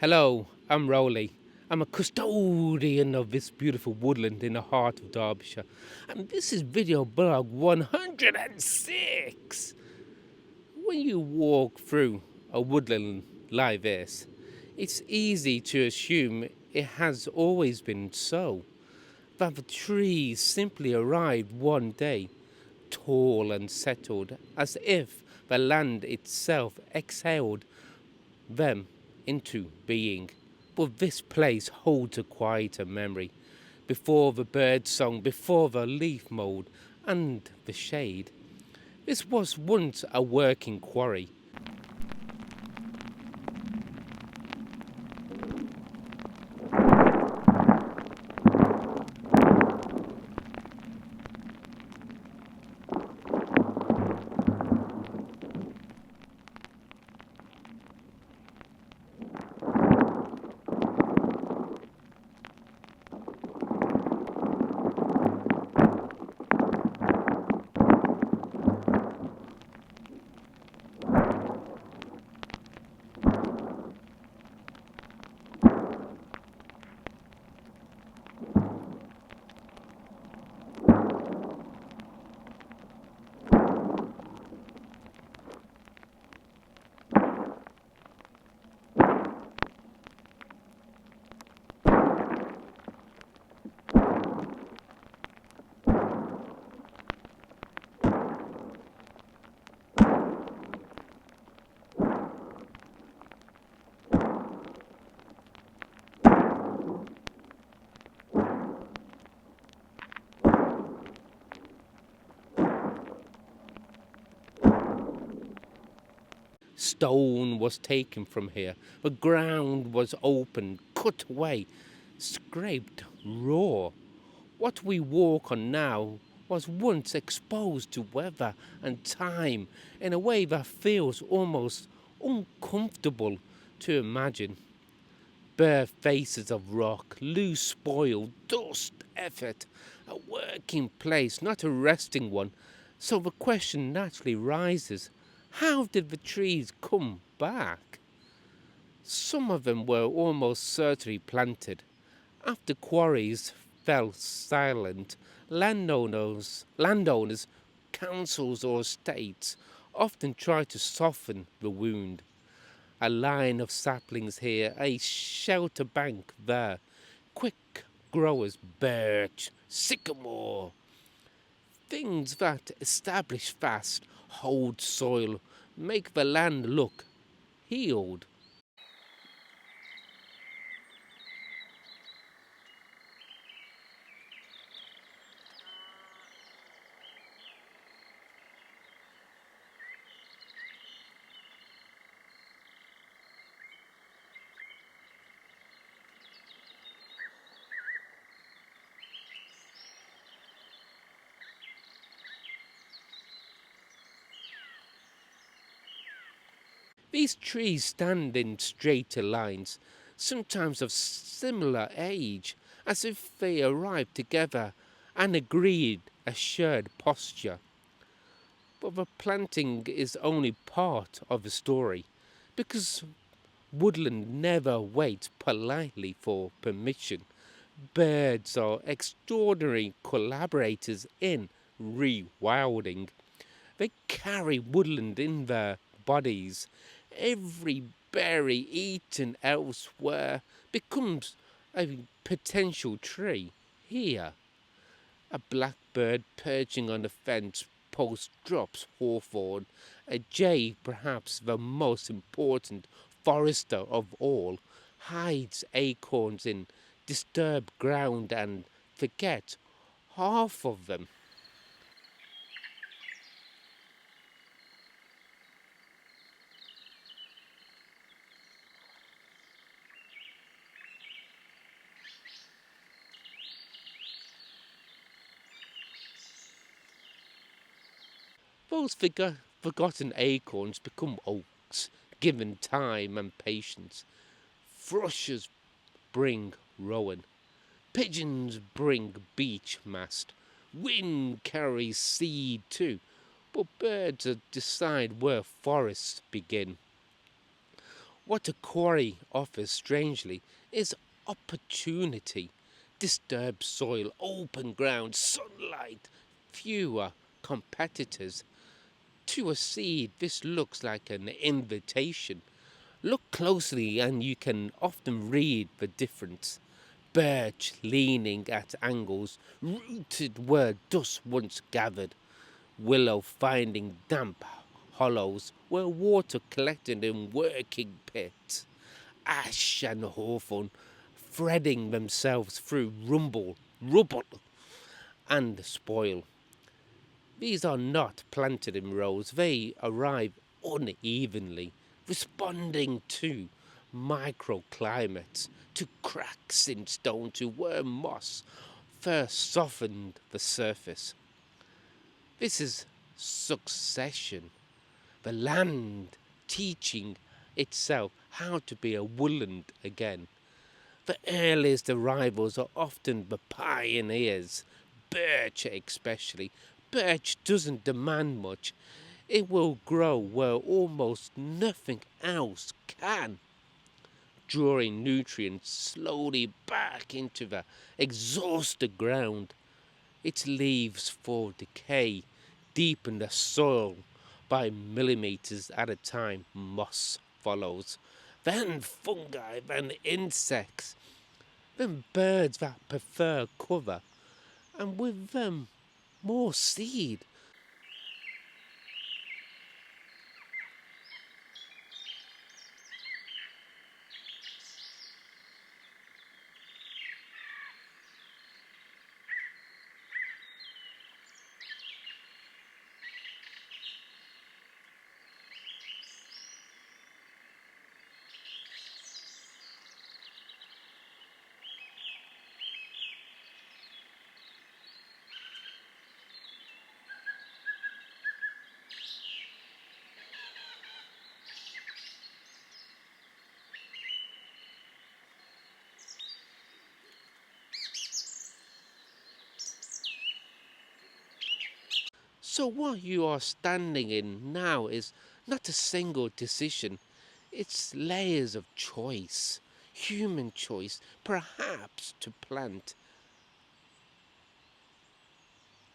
Hello, I'm Roly. I'm a custodian of this beautiful woodland in the heart of Derbyshire. And this is video blog 106. When you walk through a woodland like this, it's easy to assume it has always been so. That the trees simply arrived one day, tall and settled, as if the land itself exhaled them into being. But this place holds a quieter memory. Before the birdsong, before the leaf-mould and the shade, this was once a working quarry. Stone was taken from here. The ground was opened, cut away, scraped raw. What we walk on now was once exposed to weather and time in a way that feels almost uncomfortable to imagine. Bare faces of rock, loose spoil, dust, effort, a working place, not a resting one. So the question naturally rises, how did the trees come back? Some of them were almost certainly planted. After quarries fell silent, landowners, councils or estates often tried to soften the wound. A line of saplings here, a shelter bank there, quick growers, birch, sycamore, things that establish fast, hold soil, make the land look healed. These trees stand in straighter lines, sometimes of similar age, as if they arrived together and agreed a shared posture. But the planting is only part of the story, because woodland never waits politely for permission. Birds are extraordinary collaborators in rewilding. They carry woodland in their bodies. Every berry eaten elsewhere becomes a potential tree here. A blackbird perching on the fence post drops hawthorn. A jay, perhaps the most important forester of all, hides acorns in disturbed ground and forgets half of them. Those forgotten acorns become oaks, given time and patience. Thrushes bring rowan. Pigeons bring beech mast. Wind carries seed too. But birds decide where forests begin. What a quarry offers strangely is opportunity, disturbed soil, open ground, sunlight, fewer competitors. To a seed, this looks like an invitation. Look closely, and you can often read the difference. Birch leaning at angles, rooted where dust once gathered, willow finding damp hollows where water collected in working pits, ash and hawthorn threading themselves through rubble, and spoil. These are not planted in rows, they arrive unevenly, responding to microclimates, to cracks in stone, to where moss first softened the surface. This is succession, the land teaching itself how to be a woodland again. The earliest arrivals are often the pioneers, birch especially. Birch doesn't demand much. It will grow where almost nothing else can, drawing nutrients slowly back into the exhausted ground. Its leaves for decay deepen the soil by millimeters at a time. Moss follows, then fungi, then insects, then birds that prefer cover, and with them more seed. So what you are standing in now is not a single decision, it's layers of choice, human choice, perhaps to plant,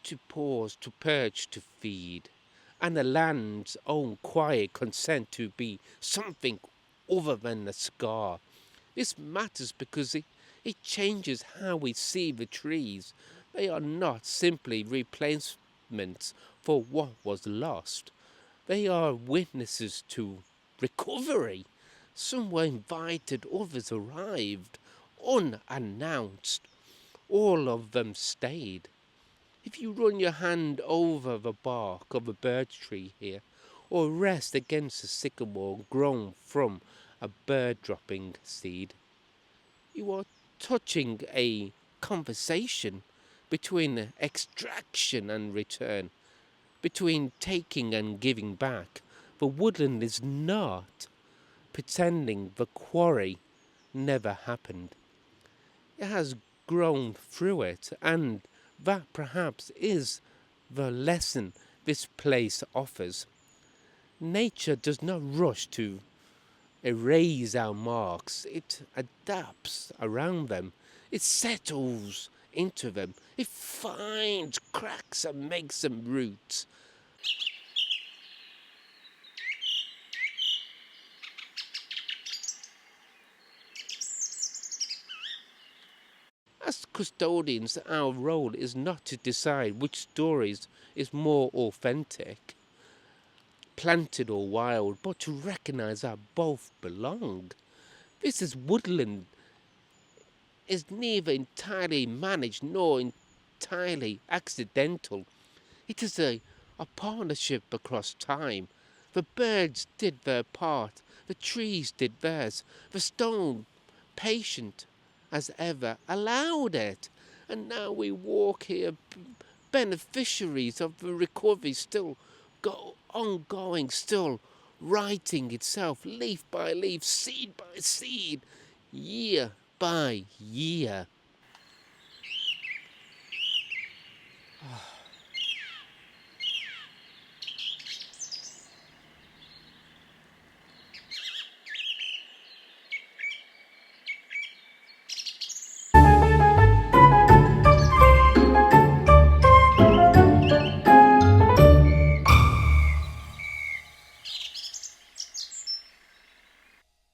to pause, to perch, to feed, and the land's own quiet consent to be something other than a scar. This matters because it changes how we see the trees. They are not simply replacements for what was lost. They are witnesses to recovery. Some were invited, others arrived, unannounced. All of them stayed. If you run your hand over the bark of a birch tree here, or rest against a sycamore grown from a bird dropping seed, you are touching a conversation between extraction and return, between taking and giving back. The woodland is not pretending the quarry never happened. It has grown through it, and that perhaps is the lesson this place offers. Nature does not rush to erase our marks, it adapts around them, it settles into them, it finds cracks and makes them roots. As custodians, our role is not to decide which stories is more authentic, planted or wild, but to recognize that both belong. This is woodland is neither entirely managed nor entirely accidental. It is a partnership across time. The birds did their part, the trees did theirs, the stone, patient as ever, allowed it. And now we walk here, beneficiaries of the recovery, still ongoing, still writing itself, leaf by leaf, seed by seed, year by year.